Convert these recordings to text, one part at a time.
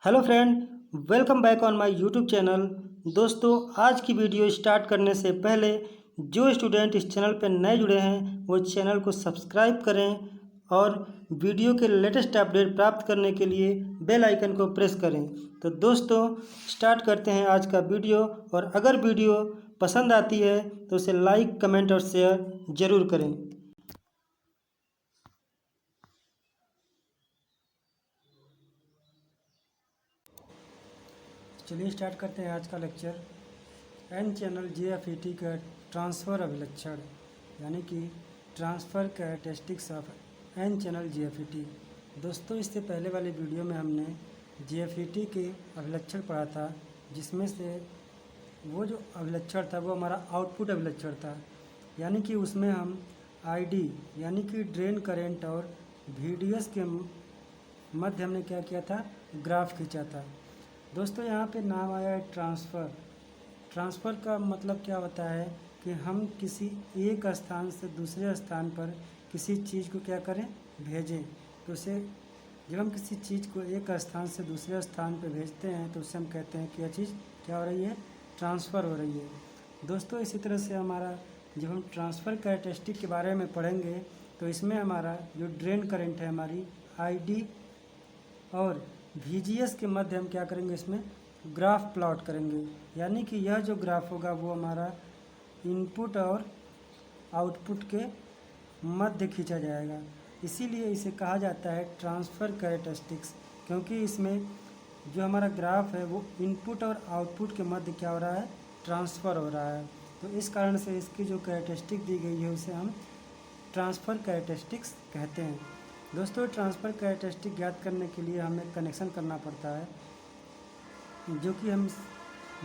Hello friend, welcome back on my YouTube channel. दोस्तों, आज की वीडियो स्टार्ट करने से पहले जो स्टूडेंट इस चैनल पर नए जुड़े हैं वो चैनल को सब्सक्राइब करें और वीडियो के लेटेस्ट अपडेट प्राप्त करने के लिए बेल आइकन को प्रेस करें। तो दोस्तों, स्टार्ट करते हैं आज का वीडियो। और अगर वीडियो पसंद आती है तो उसे लाइक, कमेंट और शेयर ज़रूर करें। चलिए स्टार्ट करते हैं आज का लेक्चर। एन चैनल JFET का ट्रांसफ़र अभिलक्षण यानी कि transfer characteristics of N channel JFET। दोस्तों, इससे पहले वाले वीडियो में हमने JFET के अभिलक्षण पढ़ा था, जिसमें से वो जो अभिलक्षण था वो हमारा आउटपुट अभिलक्षण था। यानी कि उसमें हम ID यानी कि ड्रेन करेंट और VDS के मध्य हमने क्या किया था, ग्राफ खींचा था। दोस्तों, यहाँ पे नाम आया है ट्रांसफ़र। ट्रांसफ़र का मतलब क्या होता है कि हम किसी एक स्थान से दूसरे स्थान पर किसी चीज़ को क्या करें, भेजें। तो उसे जब हम किसी चीज़ को एक स्थान से दूसरे स्थान पर भेजते हैं तो उससे हम कहते हैं कि यह चीज़ क्या हो रही है, ट्रांसफ़र हो रही है। दोस्तों, इसी तरह से हमारा जब हम ट्रांसफ़र कैरेक्टरिस्टिक के बारे में पढ़ेंगे तो इसमें हमारा जो ड्रेन करंट है, हमारी ID और VGS के मध्य हम क्या करेंगे, इसमें ग्राफ प्लॉट करेंगे। यानी कि यह जो ग्राफ होगा वो हमारा इनपुट और आउटपुट के मध्य खींचा जाएगा। इसीलिए इसे कहा जाता है ट्रांसफ़र कैरेक्टरिस्टिक्स, क्योंकि इसमें जो हमारा ग्राफ है वो इनपुट और आउटपुट के मध्य क्या हो रहा है, ट्रांसफ़र हो रहा है। तो इस कारण से इसकी जो कैरेक्टरिस्टिक दी गई है उसे हम ट्रांसफ़र कैरेक्टरिस्टिक्स कहते हैं। दोस्तों, ट्रांसफ़र कैरेक्टरिस्टिक ज्ञात करने के लिए हमें कनेक्शन करना पड़ता है, जो कि हम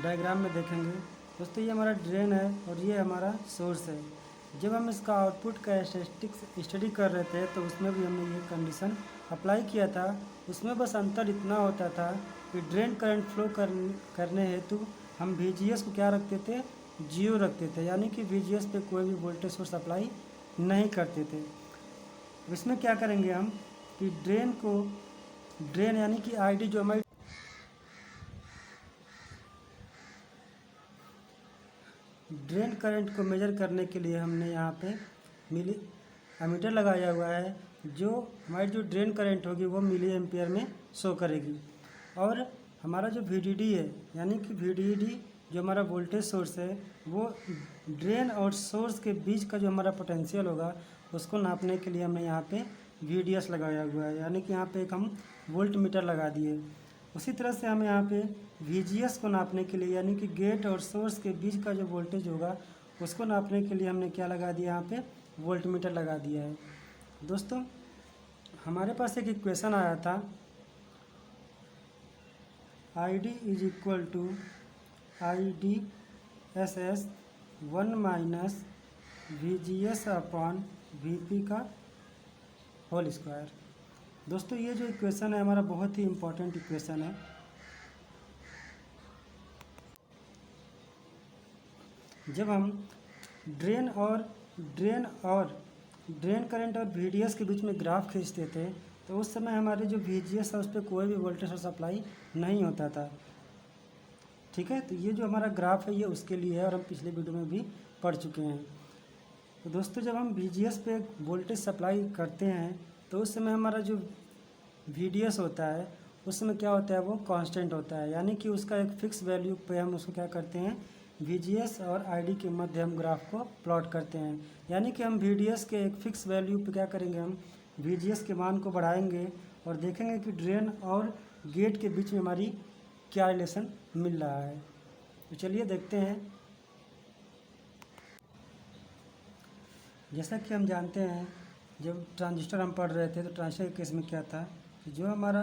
डायग्राम में देखेंगे। दोस्तों, ये हमारा ड्रेन है और ये हमारा सोर्स है। जब हम इसका आउटपुट कैरेक्टरिस्टिक्स स्टडी कर रहे थे तो उसमें भी हमने ये कंडीशन अप्लाई किया था। उसमें बस अंतर इतना होता था कि ड्रेन करंट फ्लो करने हेतु हम VGS को क्या रखते थे, 0 रखते थे। यानी कि VGS पे कोई भी वोल्टेज सोर्स अप्लाई नहीं करते थे। इसमें क्या करेंगे हम कि ड्रेन यानी कि ID जो हमारी ड्रेन करंट को मेजर करने के लिए हमने यहाँ पे मिली एमीटर लगाया हुआ है। जो हमारी जो ड्रेन करंट होगी वो मिली एम्पियर में शो करेगी। और हमारा जो VDD है यानी कि VDD जो हमारा वोल्टेज सोर्स है वो ड्रेन और सोर्स के बीच का जो हमारा पोटेंशियल होगा उसको नापने के लिए हमने यहाँ पे VDS लगाया हुआ है। यानी कि यहाँ पे एक हम वोल्ट मीटर लगा दिए। उसी तरह से हम यहाँ पे VGS को नापने के लिए यानी कि गेट और सोर्स के बीच का जो वोल्टेज होगा उसको नापने के लिए हमने क्या लगा दिया, यहाँ पे वोल्ट मीटर लगा दिया है। दोस्तों, हमारे पास एक इक्वेशन आया था, ID is equal to IDSS 1 minus VGS upon VP का होल स्क्वायर। दोस्तों, ये जो इक्वेशन है हमारा बहुत ही इम्पोर्टेंट इक्वेशन है। जब हम ड्रेन करंट और VDS के बीच में ग्राफ खींचते थे तो उस समय हमारे जो VGS है उस पर कोई भी वोल्टेज सोर्स अप्लाई नहीं होता था। ठीक है, तो ये जो हमारा ग्राफ है ये उसके लिए है और हम पिछले वीडियो में भी पढ़ चुके हैं। तो दोस्तों, जब हम VGS पे वोल्टेज सप्लाई करते हैं तो उस समय हमारा जो VDS होता है उस समय क्या होता है, वो कांस्टेंट होता है। यानी कि उसका एक फिक्स वैल्यू पे हम उसको क्या करते हैं, VGS और ID के मध्य हम ग्राफ को प्लॉट करते हैं। यानी कि हम VDS के एक फिक्स वैल्यू पे क्या करेंगे, हम VGS के मान को बढ़ाएंगे और देखेंगे कि ड्रेन और गेट के बीच में हमारी क्या रिलेशन मिल रहा है। तो चलिए देखते हैं। जैसा कि हम जानते हैं, जब ट्रांजिस्टर हम पढ़ रहे थे तो ट्रांजिस्टर के केस में क्या था, जो हमारा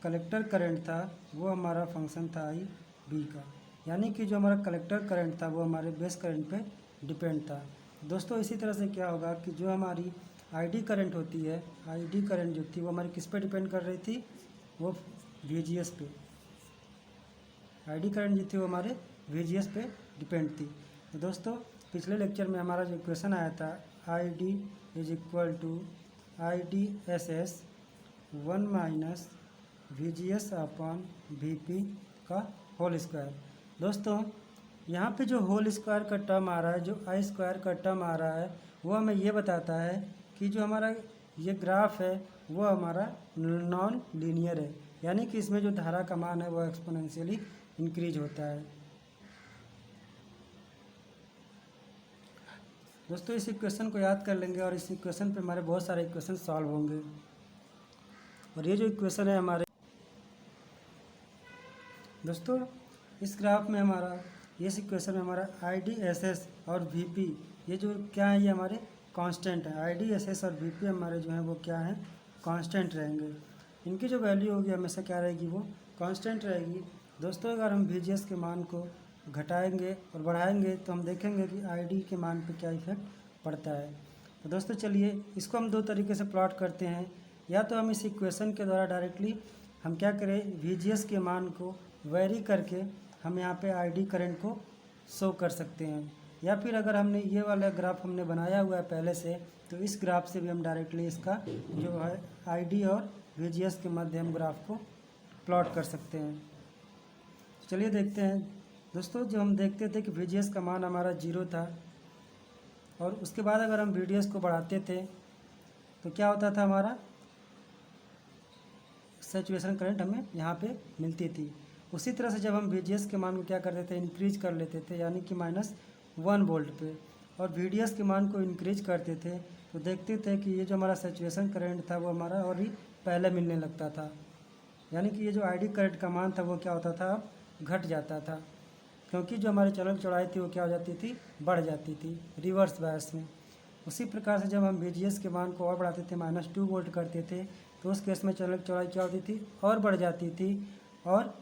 कलेक्टर करंट था वो हमारा फंक्शन था IB का। यानी कि जो हमारा कलेक्टर करंट था वो हमारे बेस करंट पे डिपेंड था। दोस्तों, इसी तरह से क्या होगा कि जो हमारी ID करंट होती है, ID करंट जो थी वो हमारी किस पे डिपेंड कर रही थी, वो VGS पे। ID करंट जो थी वो हमारे VGS पे डिपेंड थी। तो दोस्तों, पिछले लेक्चर में हमारा जो इक्वेशन आया था ID is equal to IDSS 1 minus VGS upon VP का होल स्क्वायर। दोस्तों यहाँ पे जो होल स्क्वायर का टर्म आ रहा है, जो आई स्क्वायर का टर्म आ रहा है, वो हमें ये बताता है कि जो हमारा ये ग्राफ है वो हमारा नॉन लीनियर है, यानी कि इसमें जो धारा का मान है वो एक्सपोनेंशियली इंक्रीज होता है। दोस्तों इस इक्वेशन को याद कर लेंगे और इस इक्वेशन पे हमारे बहुत सारे इक्वेशन सॉल्व होंगे। और ये जो इक्वेशन है हमारे दोस्तों, इस ग्राफ में हमारा इस इक्वेशन में हमारा IDSS और VP ये जो क्या है, ये हमारे कांस्टेंट है। IDSS और VP हमारे जो हैं वो क्या हैं, कांस्टेंट रहेंगे। इनकी जो वैल्यू होगी हमेशा क्या रहेगी, वो कांस्टेंट रहेगी। दोस्तों अगर हम VGS के मान को घटाएंगे और बढ़ाएंगे तो हम देखेंगे कि ID के मान पे क्या इफेक्ट पड़ता है। तो दोस्तों चलिए इसको हम दो तरीके से प्लॉट करते हैं। या तो हम इस इक्वेशन के द्वारा डायरेक्टली हम क्या करें, VGS के मान को वेरी करके हम यहाँ पे ID करंट को शो कर सकते हैं। या फिर अगर हमने ये वाला ग्राफ हमने बनाया हुआ है पहले से, तो इस ग्राफ से भी हम डायरेक्टली इसका जो है ID और VGS के मध्य हम ग्राफ को प्लॉट कर सकते हैं। चलिए देखते हैं। दोस्तों जो हम देखते थे कि VGS का मान हमारा 0 था और उसके बाद अगर हम VDS को बढ़ाते थे तो क्या होता था, हमारा सैचुरेशन करंट हमें यहाँ पे मिलती थी। उसी तरह से जब हम VGS के मान को क्या करते थे, इंक्रीज कर लेते थे, यानी कि -1 वोल्ट पे, और VDS के मान को इंक्रीज करते थे तो देखते थे कि ये जो हमारा सैचुरेशन करंट था वो हमारा और भी पहले मिलने लगता था, यानी कि ये जो ID करंट का मान था वो क्या होता था, अब घट जाता था, क्योंकि जो हमारी चैनल चौड़ाई थी वो क्या हो जाती थी, बढ़ जाती थी रिवर्स बायस में। उसी प्रकार से जब हम VGS के मान को और बढ़ाते थे, -2 वोल्ट करते थे, तो उस केस में चैनल चौड़ाई क्या होती थी, और बढ़ जाती थी, और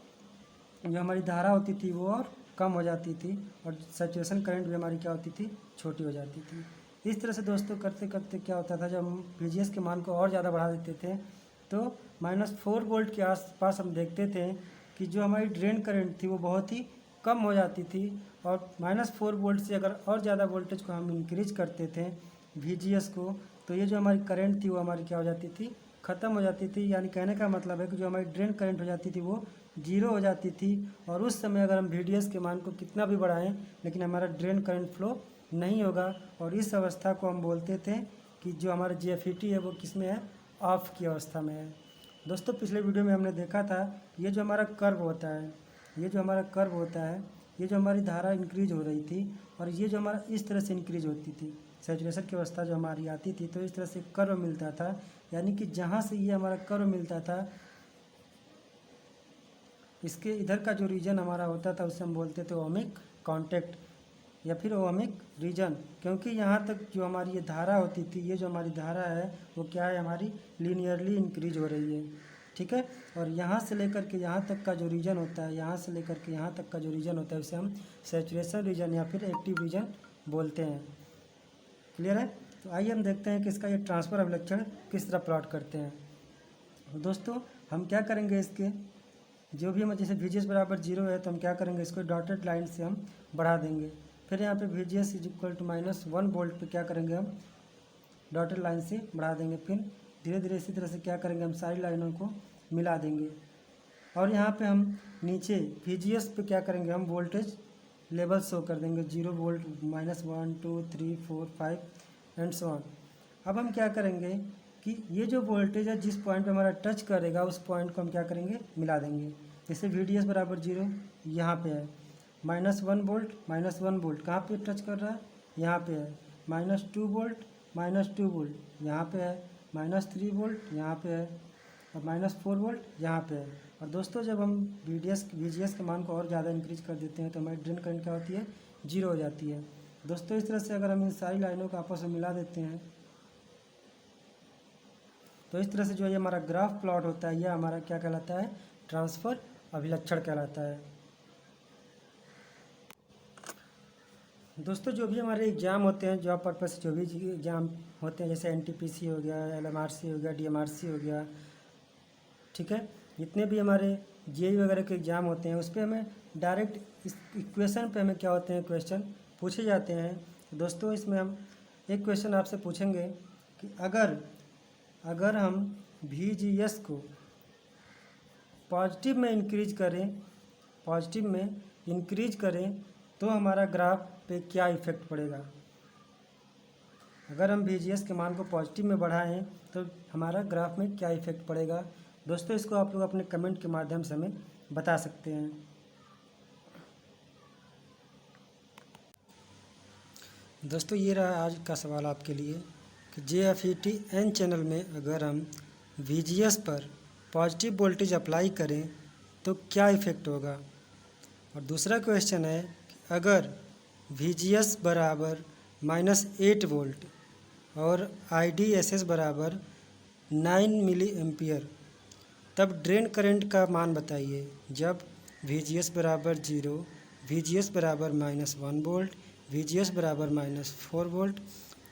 जो हमारी धारा होती थी वो और कम हो जाती थी, और सैचुरेशन करंट भी हमारी क्या होती थी, छोटी हो जाती थी। इस तरह से दोस्तों करते करते क्या होता था, जब हम VGS के मान को और ज़्यादा बढ़ा देते थे तो -4 वोल्ट के आसपास हम देखते थे कि जो हमारी ड्रेन करंट थी वो बहुत ही कम हो जाती थी, और -4 वोल्ट से अगर और ज़्यादा वोल्टेज को हम इंक्रीज करते थे VGS को, तो ये जो हमारी करंट थी वो हमारी क्या हो जाती थी, ख़त्म हो जाती थी। यानी कहने का मतलब है कि जो हमारी ड्रेन करंट हो जाती थी वो 0 हो जाती थी, और उस समय अगर हम VDS के मान को कितना भी बढ़ाएं लेकिन हमारा ड्रेन करंट फ्लो नहीं होगा, और इस अवस्था को हम बोलते थे कि जो हमारा GFET है वो किस में है, ऑफ की अवस्था में है। दोस्तों पिछले वीडियो में हमने देखा था ये जो हमारा कर्व होता है, ये जो हमारा कर्व होता है, ये जो हमारी धारा इंक्रीज हो रही थी और ये जो हमारा इस तरह से इंक्रीज होती थी, सैचुरेशन की अवस्था जो हमारी आती थी तो इस तरह से कर्व मिलता था, यानी कि जहाँ से ये हमारा कर्व मिलता था इसके इधर का जो रीजन हमारा होता था उसे हम बोलते थे ओमिक कॉन्टैक्ट या फिर ओमिक रीजन, क्योंकि यहाँ तक जो हमारी ये धारा होती थी, ये जो हमारी धारा है वो क्या है, हमारी लीनियरली इंक्रीज हो रही है, ठीक है। और यहाँ से लेकर के यहाँ तक का जो रीजन होता है, यहाँ से लेकर के यहाँ तक का जो रीजन होता है उसे हम सैचुरेशन रीजन या फिर एक्टिव रीजन बोलते हैं। क्लियर है। तो आइए हम देखते हैं कि इसका ये ट्रांसफ़र अभिलक्षण किस तरह प्लॉट करते हैं। दोस्तों हम क्या करेंगे, इसके जो भी हम जैसे VGS बराबर 0 है तो हम क्या करेंगे, इसको डॉटेड लाइन से हम बढ़ा देंगे। फिर यहाँ पे VGS इक्वल टू -1 वोल्ट पे क्या करेंगे, हम डॉटेड लाइन से बढ़ा देंगे। फिर धीरे धीरे इसी तरह से क्या करेंगे, हम सारी लाइनों को मिला देंगे। और यहाँ पे हम नीचे VGS पे क्या करेंगे, हम वोल्टेज लेवल शो कर देंगे, 0 वोल्ट, -1 2 3 4 5 एंड सो ऑन। अब हम क्या करेंगे कि ये जो वोल्टेज है जिस पॉइंट पे हमारा टच करेगा उस पॉइंट को हम क्या करेंगे, मिला देंगे। जैसे VDS बराबर 0 यहाँ पे है, -1 वोल्ट, -1 वोल्ट कहाँ पे टच कर रहा है, यहाँ पे है, -2 वोल्ट, -2 वोल्ट यहाँ पे है, -3 वोल्ट यहाँ पे है, और -4 वोल्ट यहाँ पे है। और दोस्तों जब हम VGS के मान को और ज़्यादा इंक्रीज कर देते हैं तो हमारी ड्रेन करंट क्या होती है, 0 हो जाती है। दोस्तों इस तरह से अगर हम इन सारी लाइनों को आपस में मिला देते हैं तो इस तरह से जो ये हमारा ग्राफ प्लॉट होता है, यह हमारा क्या कहलाता है, ट्रांसफ़र अभिलक्षण कहलाता है। दोस्तों जो भी हमारे एग्ज़ाम होते हैं, जॉब पर्पस जो भी एग्ज़ाम होते हैं, जैसे NTPC हो गया, LMRC हो गया, DMRC हो गया, ठीक है, जितने भी हमारे JEE वगैरह के एग्ज़ाम होते हैं उस पर हमें डायरेक्ट इस इक्वेशन पे हमें क्या होते हैं, क्वेश्चन पूछे जाते हैं। तो दोस्तों इसमें हम एक क्वेश्चन आपसे पूछेंगे कि अगर हम VGS को पॉजिटिव में इंक्रीज करें तो हमारा ग्राफ पे क्या इफ़ेक्ट पड़ेगा। अगर हम VGS के मान को पॉजिटिव में बढ़ाएं तो हमारा ग्राफ में क्या इफ़ेक्ट पड़ेगा। दोस्तों इसको आप लोग अपने कमेंट के माध्यम से हमें बता सकते हैं। दोस्तों ये रहा आज का सवाल आपके लिए कि JFET N चैनल में अगर हम VGS पर पॉजिटिव वोल्टेज अप्लाई करें तो क्या इफ़ेक्ट होगा। और दूसरा क्वेश्चन है कि अगर VGS बराबर -8 वोल्ट और IDSS बराबर 9 मिली एम्पियर तब ड्रेन करंट का मान बताइए। जब VGS बराबर 0, VGS बराबर -1 वोल्ट, VGS बराबर -4 वोल्ट।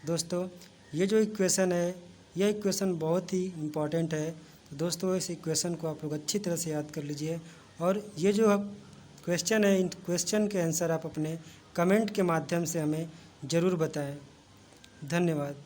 दोस्तों ये जो इक्वेशन है यह इक्वेशन बहुत ही इम्पॉर्टेंट है। तो दोस्तों इस इक्वेशन को आप लोग अच्छी तरह से याद कर लीजिए और ये जो क्वेश्चन है इन क्वेश्चन के आंसर आप अपने कमेंट के माध्यम से हमें ज़रूर बताएं। धन्यवाद।